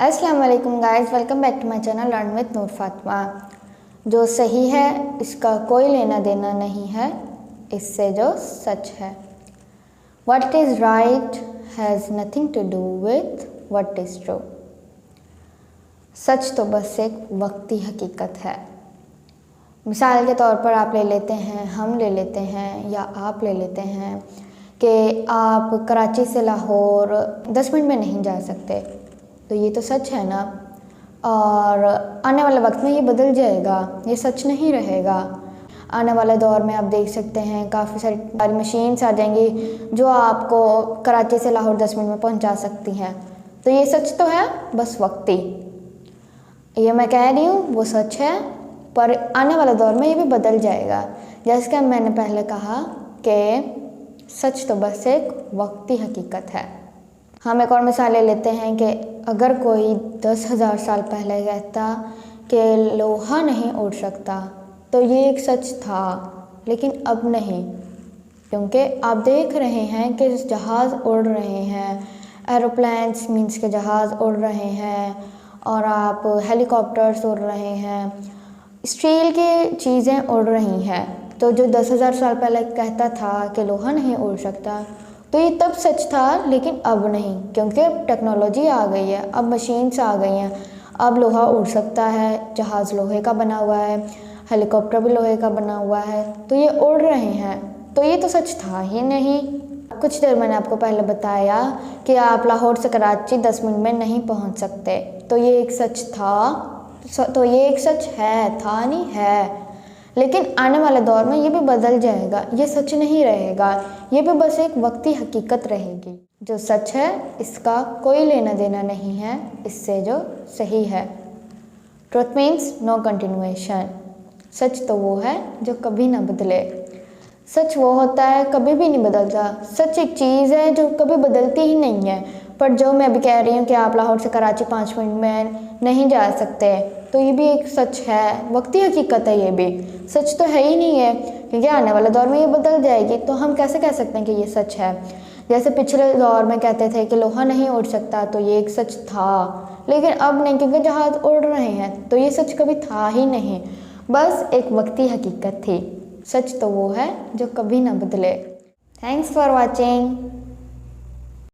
अस्सलाम वालेकुम guys, welcome back to my channel learn with Noor Fatima. जो सही है इसका कोई लेना देना नहीं है इससे जो सच है। What is right has nothing to do with what is true। सच तो बस एक वक्ती हकीकत है। मिसाल के तौर पर आप ले लेते हैं, हम ले लेते हैं या आप ले लेते हैं कि आप कराची से लाहौर 10 मिनट में नहीं जा सकते, तो ये तो सच है ना। और आने वाले वक्त में ये बदल जाएगा, ये सच नहीं रहेगा। आने वाले दौर में आप देख सकते हैं काफ़ी सारी मशीन्स आ जाएंगी जो आपको कराची से लाहौर 10 मिनट में पहुंचा सकती हैं। तो ये सच तो है, बस वक्ती। ये मैं कह रही हूँ वो सच है, पर आने वाले दौर में ये भी बदल जाएगा। जैसे कि मैंने पहले कहा कि सच तो बस एक वक्ती हकीकत है। हम एक और मिसाल ले लेते हैं कि अगर कोई 10,000 साल पहले कहता कि लोहा नहीं उड़ सकता, तो ये एक सच था, लेकिन अब नहीं, क्योंकि आप देख रहे हैं कि जहाज़ उड़ रहे हैं, एरोप्लेन्स मीन्स के जहाज़ उड़ रहे हैं, और आप हेलीकॉप्टर्स उड़ रहे हैं, स्टील की चीज़ें उड़ रही हैं। तो जो 10,000 साल पहले कहता था कि लोहा नहीं उड़ सकता, तो ये तब सच था, लेकिन अब नहीं, क्योंकि अब टेक्नोलॉजी आ गई है, अब मशीन्स आ गई हैं, अब लोहा उड़ सकता है, जहाज़ लोहे का बना हुआ है, हेलीकॉप्टर भी लोहे का बना हुआ है, तो ये उड़ रहे हैं। तो ये तो सच था ही नहीं। कुछ देर मैंने आपको पहले बताया कि आप लाहौर से कराची 10 मिनट में नहीं पहुंच सकते, तो ये एक सच था, तो ये एक सच है, था नहीं है। लेकिन आने वाले दौर में ये भी बदल जाएगा, ये सच नहीं रहेगा, ये भी बस एक वक्ती हकीकत रहेगी। जो सच है इसका कोई लेना देना नहीं है इससे जो सही है। Truth means no continuation. सच तो वो है जो कभी ना बदले। सच वो होता है कभी भी नहीं बदलता। सच एक चीज़ है जो कभी बदलती ही नहीं है। पर जो मैं अभी कह रही हूँ कि आप लाहौर से कराची 5 मिनट में नहीं जा सकते, तो ये भी एक सच है, वक्ती हकीकत है। ये भी सच तो है ही नहीं है, क्योंकि आने वाले दौर में ये बदल जाएगी। तो हम कैसे कह सकते हैं कि ये सच है? जैसे पिछले दौर में कहते थे कि लोहा नहीं उड़ सकता, तो ये एक सच था, लेकिन अब नहीं, क्योंकि जहाज़ उड़ रहे हैं, तो ये सच कभी था ही नहीं, बस एक वक्ती हकीकत थी। सच तो वो है जो कभी ना बदले। Thanks for watching.